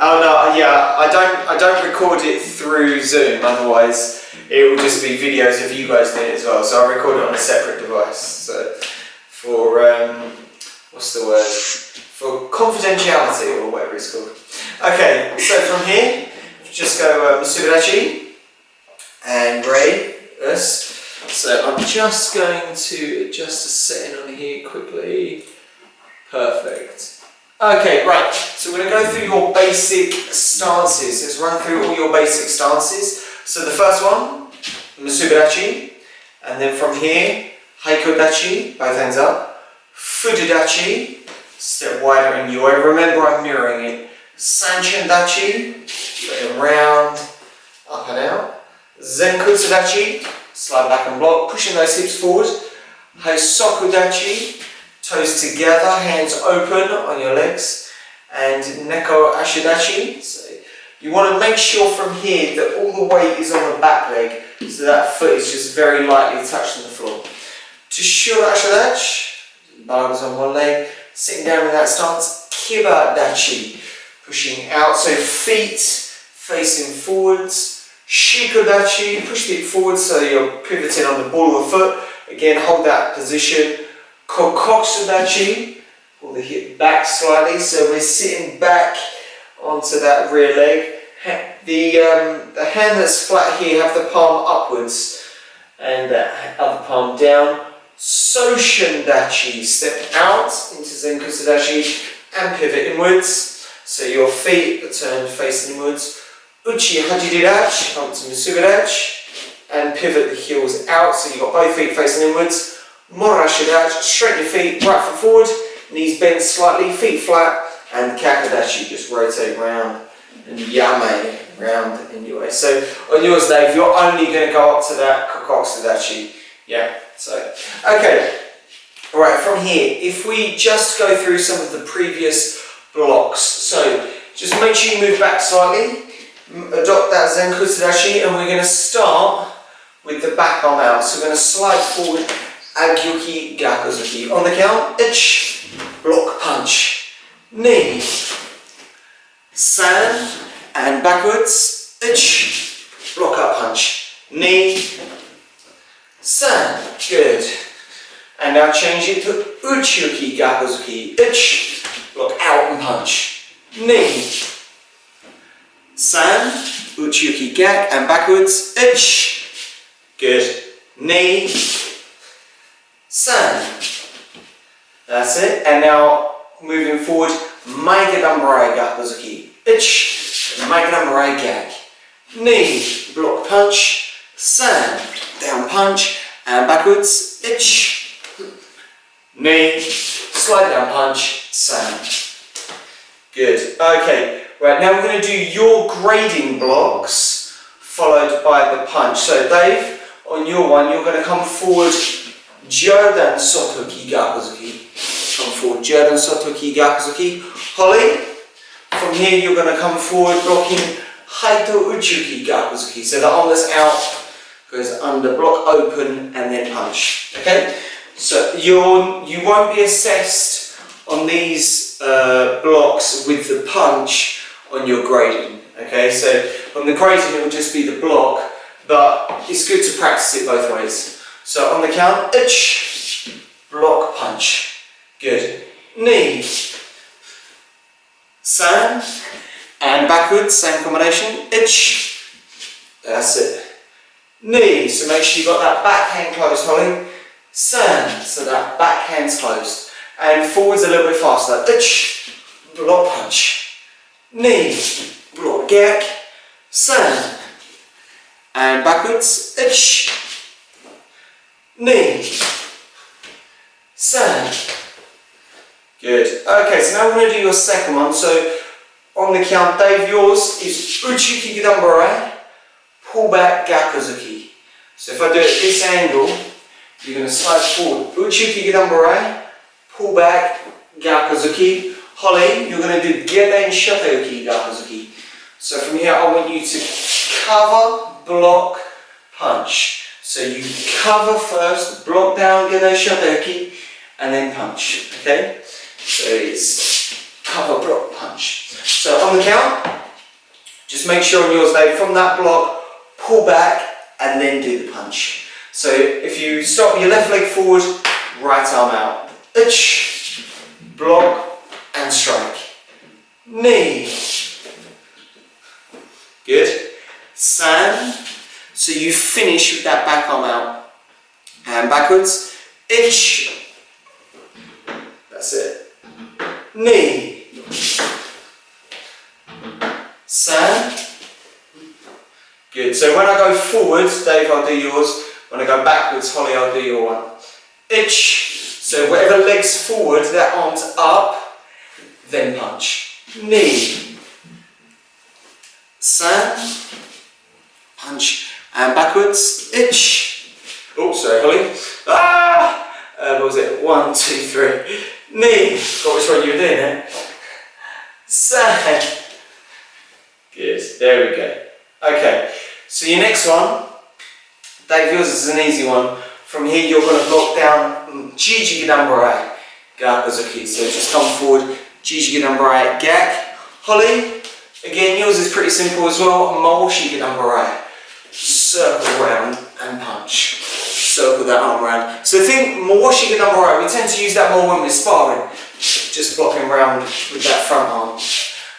Oh no, yeah, I don't record it through Zoom, otherwise it will just be videos of you guys doing it as well. So I record it on a separate device. So for what's the word? For confidentiality or whatever it's called. Okay, so from here, just go Subarachi and Ray. Yes. So I'm just going to adjust the setting on here quickly. Perfect. Okay, right, so we're going to go through your basic stances. Let's run through all your basic stances. So the first one, Musubarachi, and then from here, Haikodachi, both hands up, Fududachi, step wider in Yoi. Remember I'm mirroring it. Sanchendachi, round, up and out. Zenkutsudachi, slide back and block, pushing those hips forward. Heisokudachi, toes together, hands open on your legs, and Neko Ashidachi. So you want to make sure from here that all the weight is on the back leg, so that foot is just very lightly touching the floor. Tsushura Ashidachi, barbs on one leg, sitting down in that stance. Kiba Dachi, pushing out, so feet facing forwards. Shikodachi, push the hip forward so you're pivoting on the ball of the foot. Again, hold that position. Kokoksudachi, pull the hip back slightly, so we're sitting back onto that rear leg. The hand that's flat here, have the palm upwards and the other palm down. Soshindachi, step out into Zenkusudachi and pivot inwards. So your feet are turned facing inwards. Uchi Hajiridachi, up to Musubarachi, and pivot the heels out, so you've got both feet facing inwards. Morashidachi, straighten your feet, right foot forward, knees bent slightly, feet flat, and Kakadachi, just rotate round, and Yame, round in your way. So on yours, Dave, you're only going to go up to that Kokoksudachi. Yeah, so, okay. Alright, from here, if we just go through some of the previous blocks, so just make sure you move back slightly, adopt that Zenkusudachi, and we're going to start with the back arm out. So we're going to slide forward, Agyoki Gakuzuki. On the count, ich, block punch, knee, san, and backwards, ich, block up punch, knee, san, good. And now change it to Uchiuki Gakuzuki, ich, block out and punch, knee, san, Uchiuki Gak, and backwards, ich, good, knee, san. That's it. And now moving forward, Maigadambarai Gakuzuki. Ich, Maigadambarai Gak. Knee, block punch, san, down punch, and backwards, ich. Knee, slide down punch, san. Good. Okay, right, now we're going to do your grading blocks followed by the punch. So Dave, on your one, you're going to come forward, Jordan Sotoki Gakuzuki. Come forward, Jordan Sotoki Gakuzuki. Holly, from here you're going to come forward blocking Haito Uchuki Gakuzuki. So the arm that's out goes under, block open, and then punch. Okay? So you won't be assessed on these blocks with the punch on your grading. Okay? So on the grading it will just be the block, but it's good to practice it both ways. So on the count, ich, block punch. Good. Knee, san, and backwards, same combination, ich. That's it. Knee, so make sure you've got that back hand closed, Holly. San, so that back hand's closed. And forwards a little bit faster. Ich, block punch. Knee, block gak, san. And backwards, ich. Knee, san. Good. Okay, so now we're going to do your second one. So on the count, Dave, yours is Uchuki Gidambarai, pull back Gakuzuki. So if I do it at this angle, you're going to slide forward. Uchuki Gidambarai, pull back Gakuzuki. Holly, you're going to do Geden Shotoki Gakuzuki. So from here, I want you to cover, block, punch. So you cover first, block down, Geden Shotoki, and then punch. Okay? So it's cover, block, punch. So on the count, just make sure on yours, Dave, from that block, pull back and then do the punch. So if you start with your left leg forward, right arm out. Block and strike. Knee. Good. Sand. So you finish with that back arm out. And backwards. That's it. Knee. Sand. Good. So when I go forward, Dave, I'll do yours. When I go backwards, Holly, I'll do your one. So whatever leg's forward, that arm's up, then punch. Knee. Sand. Punch. And backwards. Oh, sorry, Holly. What was it? 1, 2, 3. Knee. Got which one you were doing there. Sand. Good. There we go. Okay. So your next one, Dave, yours is an easy one. From here, you're going to block down Jiji Gadambarai. Gakuzuki. So just come forward. Jiji Gadambarai. Gak. Holly. Again, yours is pretty simple as well. Maoshi Gadambarai. Circle around and punch. Circle that arm around. So think Maoshi Gadambarai. We tend to use that more when we're sparring. Just blocking around with that front arm.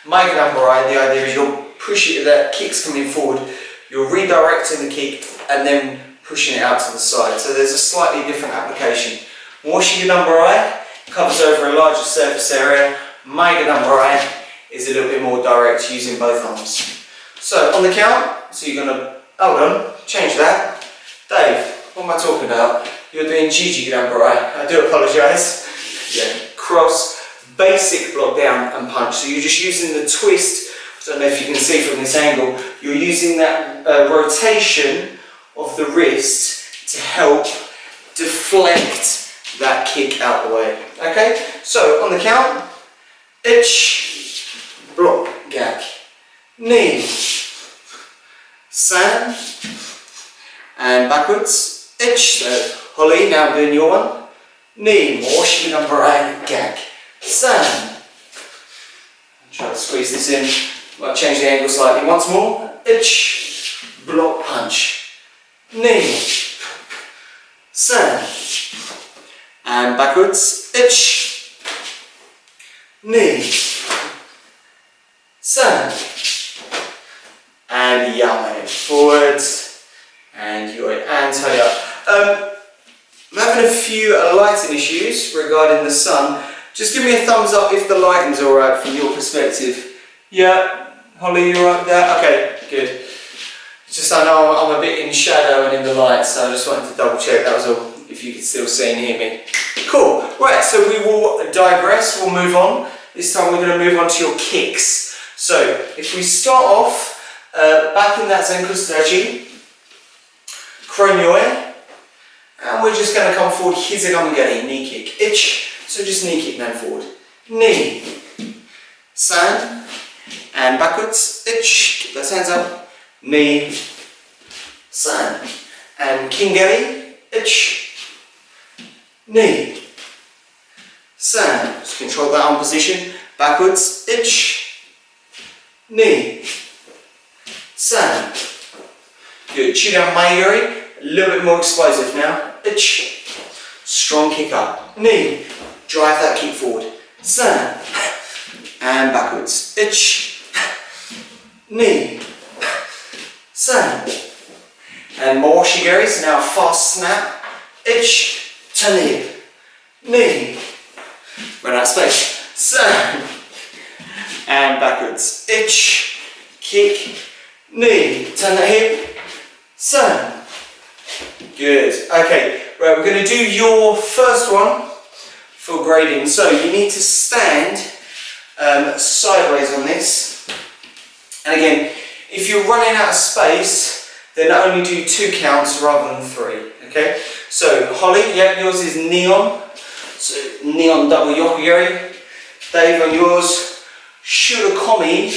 My Gadambarai, the idea is you'll push it, that kick's coming forward. You're redirecting the kick and then pushing it out to the side. So there's a slightly different application. Maoshi Gadambarai covers over a larger surface area. My Gadambarai is a little bit more direct, using both arms. So on the count, so you're going to, hold on, change that. Dave, what am I talking about? You're doing Jiji Gadambarai. I do apologise. Yeah, cross, basic block down and punch. So you're just using the twist. I don't know if you can see from this angle. You're using that rotation of the wrist to help deflect that kick out the way. Okay, so on the count, block, gag, knee, sand, and backwards, so Holly, now I'm doing your one, knee, Maoshi Gadambarai, gag, sand. Try to squeeze this in. Might change the angle slightly once more. Block, punch, knee, sand, and backwards. Knee, sand, and yame forwards, and your and tie up. I'm having a few lighting issues regarding the sun. Just give me a thumbs up if the lighting's alright from your perspective. Yeah, Holly, you alright with that? Okay, good. It's just I know I'm a bit in shadow and in the light, so I just wanted to double check, that was all, if you could still see and hear me. Cool, right, so we will digress, we'll move on. This time we're going to move on to your kicks. So, if we start off, back in that Zenku strategy, Kronyoe, and we're just going to come forward, Hizagamagari, knee kick. So just knee kick now forward. Knee, sand, and backwards, keep those hands up, knee, sand, and kingari, knee, sand, just control that arm position, backwards, knee, sand, good, Chidan Maigari, a little bit more explosive now, strong kick up, knee, drive that kick forward, sand, and backwards, knee, sand, and more shigeri, so now fast snap, turn the hip, knee, run out of space, sand, and backwards, kick, knee, turn the hip, sand, good, okay, right, we're going to do your first one for grading, so you need to stand sideways on this, and again, if you're running out of space, then only do 2 counts rather than 3, okay? So, Holly, yeah, yours is neon, so neon double yokogiri. Dave, on yours, shurakomi,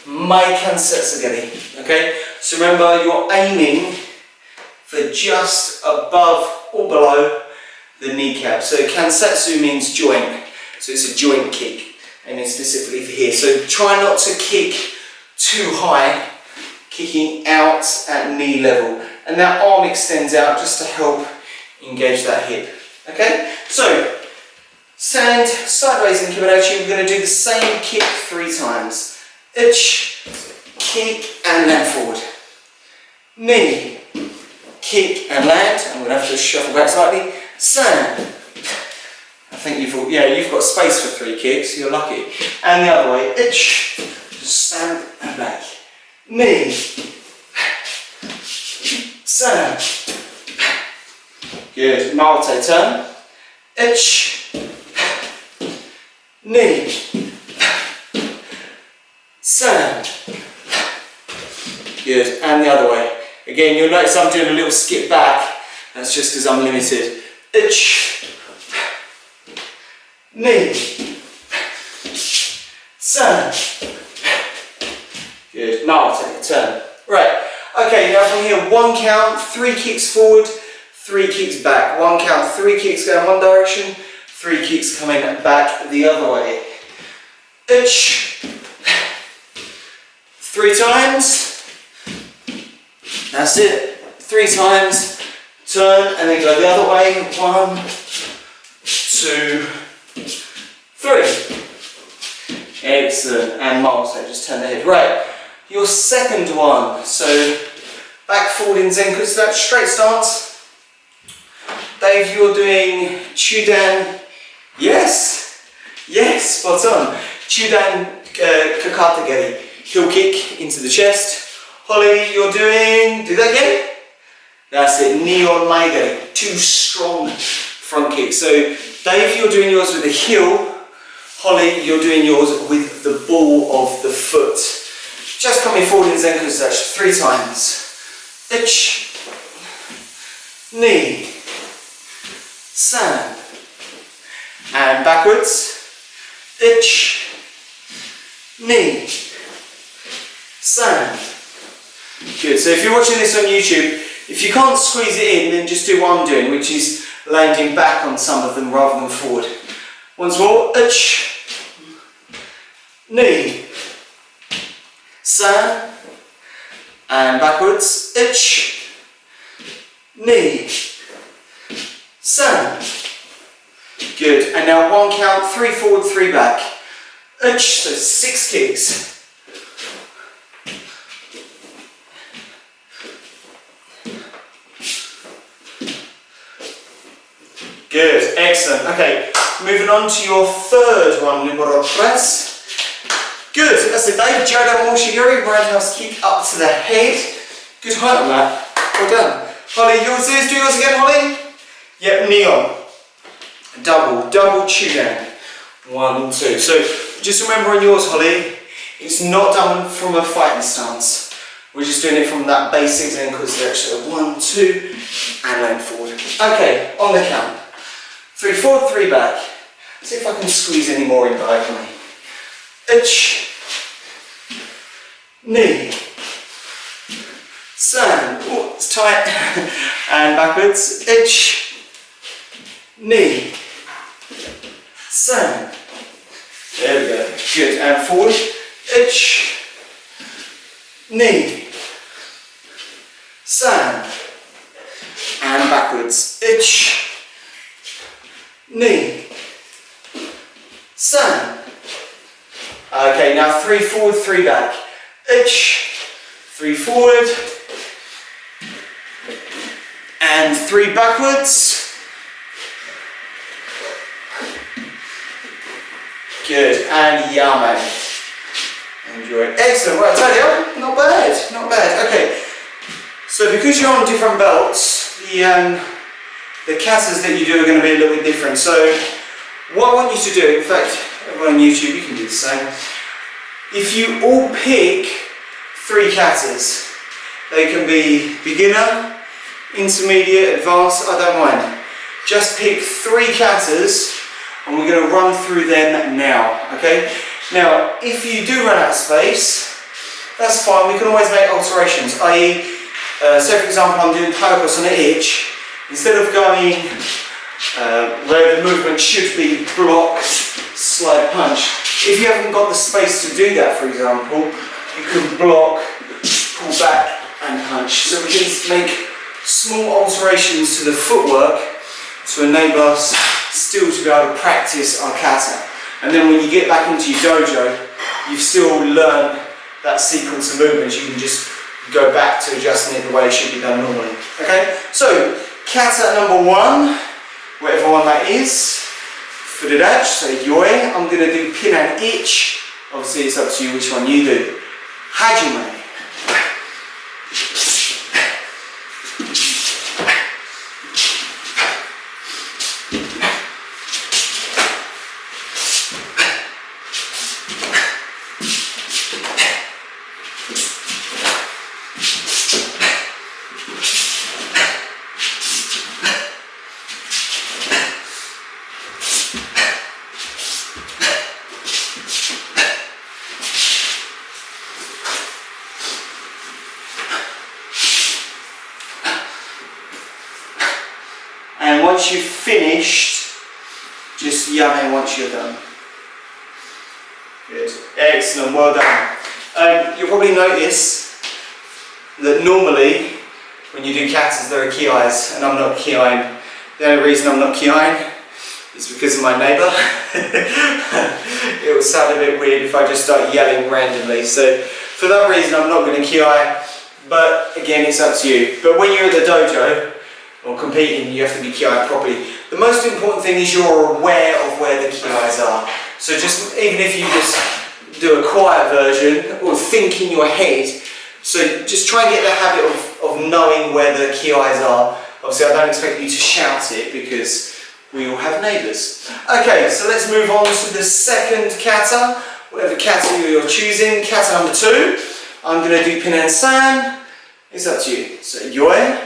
mai kansetsugari, okay? So remember, you're aiming for just above or below the kneecap. So kansetsu means joint, so it's a joint kick. aiming specifically for here. So try not to kick too high, kicking out at knee level. And that arm extends out just to help engage that hip. Okay? So, stand sideways in Kibadachi. We're going to do the same kick 3 times. Ich, kick and land forward. Knee, kick and land. I'm going to have to shuffle back slightly. Stand. I think you've got space for 3 kicks. You're lucky. And the other way. Ich, stand and back. Knee, stand. Good. Malte turn. Ich, knee, stand. Good. And the other way. Again, you'll notice I'm doing a little skip back. That's just because I'm limited. Ich, knee, stand. Good. Now I'll take a turn. Right. Okay, now from here, 1 count, 3 kicks forward, 3 kicks back. 1 count, 3 kicks going one direction, 3 kicks coming back the other way. Ich, 3 times. That's it. 3 times. Turn and then go the other way. 1, 2, 3. Excellent. And Malte, just turn the head. Right. Your second one. So back forward in Zenku. So that's straight stance. Dave, you're doing Chudan. Yes. Yes. Spot on. Chudan Kata geri. Heel kick into the chest. Holly, you're doing, do that again. That's it, knee on maigari, 2 strong front kicks. So Dave, you're doing yours with the heel. Holly, you're doing yours with the ball of the foot. Just coming forward in Zenku Dash 3 times. Ich, knee, san, and backwards. Ich, knee, san. Good, so if you're watching this on YouTube, if you can't squeeze it in, then just do what I'm doing, which is landing back on some of them rather than forward. Once more, ich, knee, san, and backwards, ich, knee, san. Good, and now 1 count, 3 forward, 3 back. Ich, so 6 kicks. Good, excellent. Okay, moving on to your third one, libero press. Good, that's it, Dave. Jodo Moshigiri, roundhouse kick up to the head. Good height on that. Well done. Holly, yours is, do yours again, Holly? Yep, knee on. Double Chudan. 1, 2. So just remember on yours, Holly, it's not done from a fighting stance. We're just doing it from that basic Zenku direction. 1, 2, and land forward. Okay, on the count. 3 forward, 3 back. See if I can squeeze any more in diagonally. Ich, knee, san, oh, it's tight, and backwards. Ich, knee, san. There we go. Good. And forward. Ich, knee, san, and backwards. Ich, knee, san. Okay, now 3 forward, 3 back. Ich, 3 forward, and 3 backwards. Good, and yame. Enjoy it. Excellent, right, Tadio, not bad, not bad. Okay, so because you're on different belts, the katas that you do are going to be a little bit different. So what I want you to do, in fact, everyone on YouTube, you can do the same. If you all pick 3 katas, they can be beginner, intermediate, advanced, I don't mind. Just pick 3 katas and we're going to run through them now, okay? Now, if you do run out of space, that's fine, we can always make alterations, i.e., say for example I'm doing Pokos on an itch, instead of going where the movement should be blocked slide punch. If you haven't got the space to do that, for example, you can block, pull back and punch. So we can make small alterations to the footwork to enable us still to be able to practice our kata. And then when you get back into your dojo, you've still learned that sequence of movements. You can just go back to adjusting it the way it should be done normally. Okay, so kata number 1, whatever one that is, furudachi, so yoi. I'm going to do pin and ich. Obviously it's up to you which one you do. Hajime. And once you've finished, just yame once you're done. Good. Excellent, well done. You'll probably notice that normally when you do katas there are ki-eyes, and I'm not ki-eyeing. The only reason I'm not ki-eyeing is because of my neighbour. It would sound a bit weird if I just start yelling randomly, so for that reason I'm not going to ki-eye, but again it's up to you. But when you're at the dojo or competing, you have to be ki-eyed properly. The most important thing is you're aware of where the ki-eyes are. So just, even if you just do a quiet version or think in your head, so just try and get the habit of knowing where the ki-eyes are. Obviously I don't expect you to shout it because we all have neighbours. Okay, so let's move on to the second kata, whatever kata you're choosing. Kata number 2, I'm going to do pin and san. It's up to you. So yoi.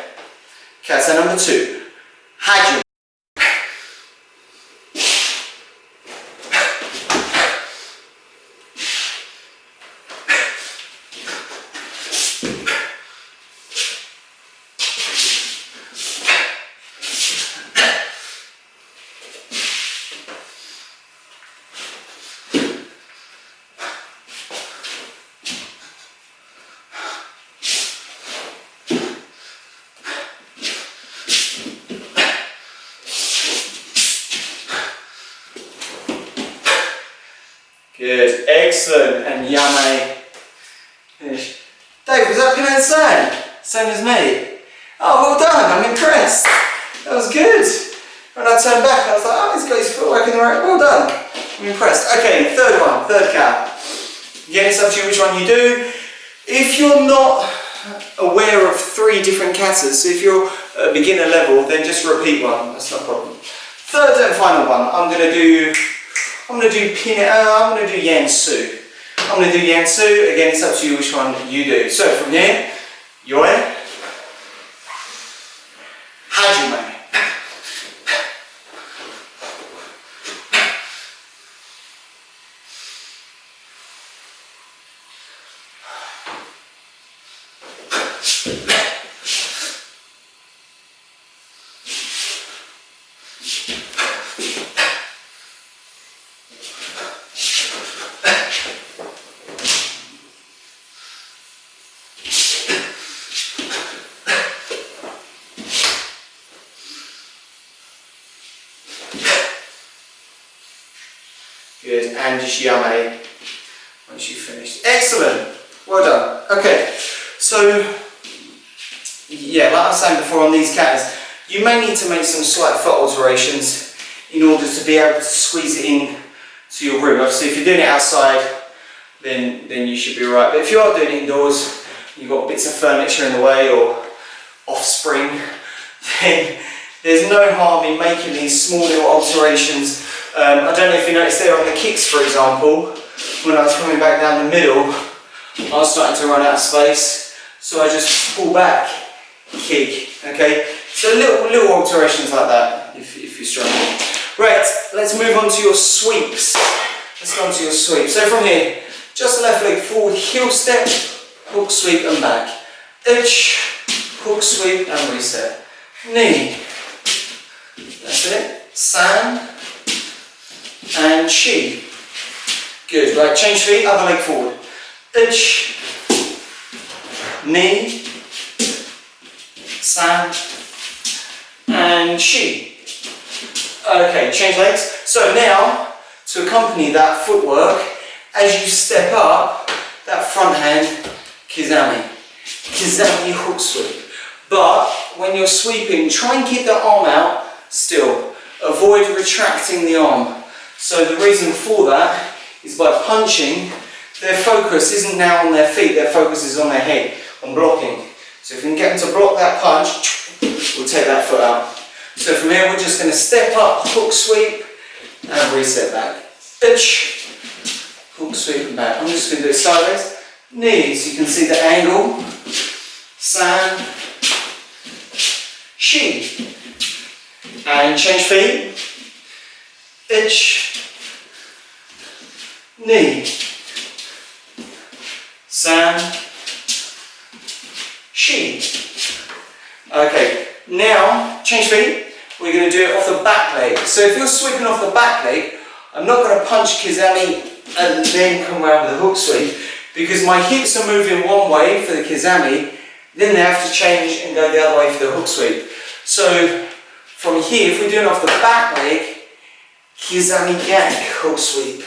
Kata number 2, hajime. Good, excellent, and yame. Finish. Dave, was that pin and san? Same as me. Oh, well done, I'm impressed. That was good. When I turned back, I was like, oh, this guy's footwork in the right. Well done. I'm impressed. Okay, third one, third cat. Again, it's up to you which one you do. If you're not aware of 3 different katas, so if you're at beginner level, then just repeat one. That's not a problem. Third and final one, I'm going to do yansu. I'm going to do yansu. Again, it's up to you which one you do. So from here, yoi, hajime. Good, and just yame once you've finished. Excellent, well done. Okay, so yeah, like I was saying before on these katas, you may need to make some slight foot alterations in order to be able to squeeze it in to your room. Obviously, if you're doing it outside, then you should be right. But if you are doing it indoors, you've got bits of furniture in the way or offspring, then there's no harm in making these small little alterations. I don't know if you noticed there on the kicks, for example, when I was coming back down the middle, I was starting to run out of space, so I just pull back, kick, okay? So little alterations like that, if you're struggling. Right, let's move on to your sweeps. Let's go on to your sweeps. So from here, just left leg forward, heel step, hook sweep and back. Edge, hook sweep and reset. Knee. That's it. San. And and she. Good, right, change feet, other leg forward. Ich, knee, san, and she. Okay, change legs. So now, to accompany that footwork, as you step up, that front hand, Kizami. Kizami hook sweep. But when you're sweeping, try and keep the arm out still. Avoid retracting the arm. So the reason for that is by punching, their focus isn't now on their feet, their focus is on their head, on blocking. So if you can get them to block that punch, we'll take that foot out. So from here we're just going to step up, hook sweep, and reset back. Ich, hook sweep and back. I'm just going to do it sideways. Knees, you can see the angle. San, she. And change feet. Ich, knee, san, she. Okay, now change feet. We're going to do it off the back leg. So if you're sweeping off the back leg, I'm not going to punch Kizami and then come around with a hook sweep, because my hips are moving one way for the Kizami, then they have to change and go the other way for the hook sweep. So from here, if we're doing off the back leg, Kizami gak, hook sweep,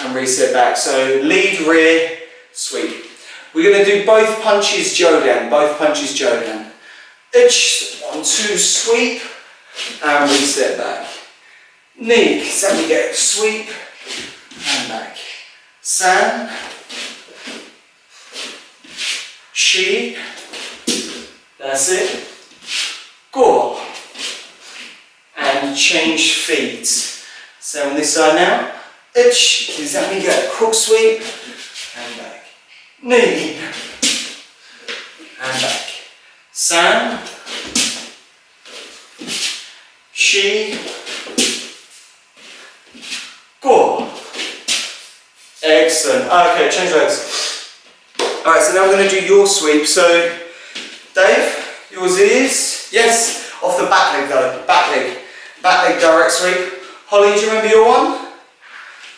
and reset back. So lead, rear, sweep. We're going to do both punches Jodan, both punches Jodan. Ich, 1, 2, sweep, and reset back. Knee, Kizami gak, sweep, and back. San, she, that's it. Go. And change feet. So on this side now. Ich, Kizami gak, hook sweep, and back. Knee, and back. San, she, go. Excellent. Okay, change legs. Alright, so now we're going to do your sweep. So, Dave, yours is, yes, off the back leg though, back leg direct sweep. Holly, do you remember your one?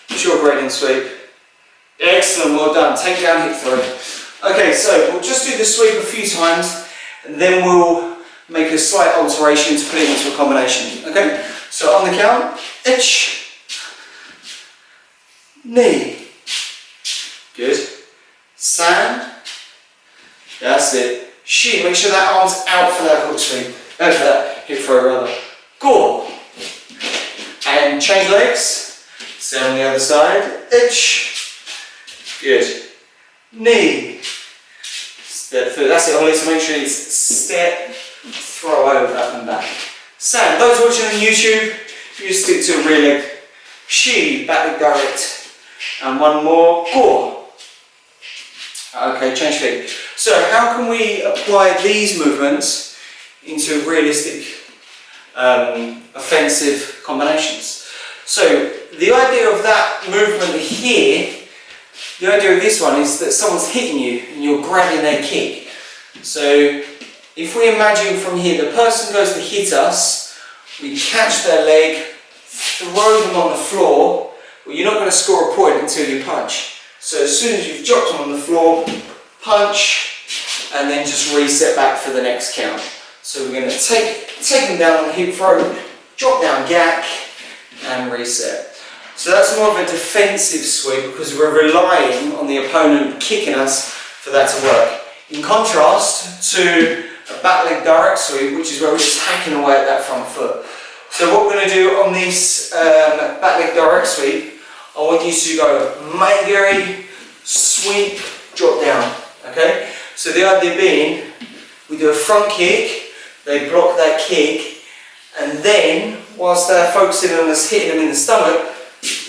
What's your grading sweep? Excellent, well done. Take down hip throw. Okay, so we'll just do the sweep a few times, and then we'll make a slight alteration to put it into a combination. Okay, so on the count, ich, knee, good, san, that's it, she, make sure that arm's out for that hook sweep, for that hip throw rather, go, and change legs, same on the other side, ich, good, knee, step through, that's it Holly, so make sure it's step, throw over, up and back. San, those watching on YouTube, you stick to a rear leg, she, back leg direct, and one more, go. Okay, change feet. So how can we apply these movements into realistic offensive combinations? So the idea of that movement here, the idea of this one is that someone's hitting you and you're grabbing their kick. So if we imagine from here, the person goes to hit us, we catch their leg, throw them on the floor, well, you're not going to score a point until you punch. So as soon as you've dropped them on the floor, punch, and then just reset back for the next count. So we're going to take them down on the hip throw, drop down gak, and reset. So that's more of a defensive sweep because we're relying on the opponent kicking us for that to work. In contrast to a back leg direct sweep, which is where we're just hacking away at that front foot. So what we're going to do on this back leg direct sweep, I want you to go maigiri, sweep, drop down. Okay? So the idea being, we do a front kick, they block that kick, and then whilst they're focusing on us hitting them in the stomach,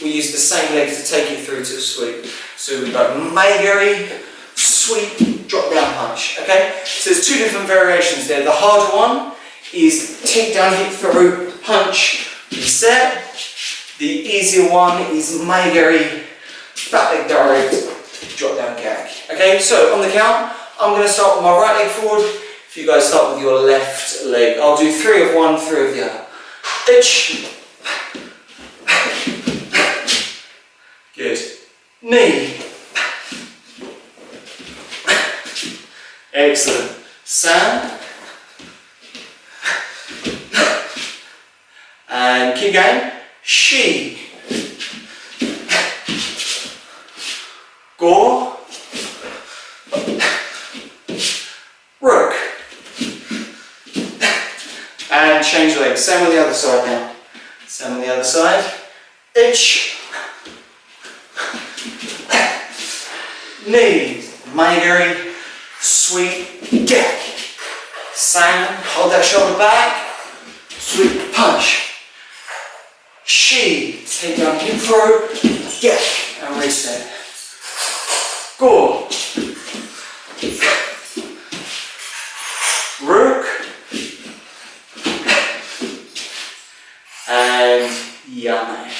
we use the same leg to take it through to the sweep. So we go maigiri, sweep, drop down punch. Okay? So there's two different variations there. The harder one is take down, hit through, punch, reset. The easier one is maigiri, back leg direct, drop down gag. Okay, so on the count, I'm going to start with my right leg forward. If you guys start with your left leg, I'll do 3 of one, 3 of the other. Ich, Good. Knee. Excellent. Sam. And keep going. She. Go. Rook. And change legs. Same on the other side now. Same on the other side. Itch. Knees. Maigiri. Sweep. Gag. Sam. Hold that shoulder back. Sweep. Punch. She. Take down hip throw. Gag. And reset. Go. Rook. And yummy.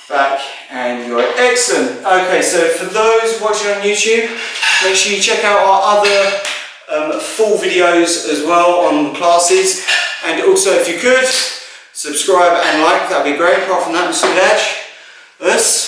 Back and go. Excellent. Okay, so for those watching on YouTube, make sure you check out our other full videos as well on the classes. And also, if you could, subscribe and like, that'd be great. Apart from that, let's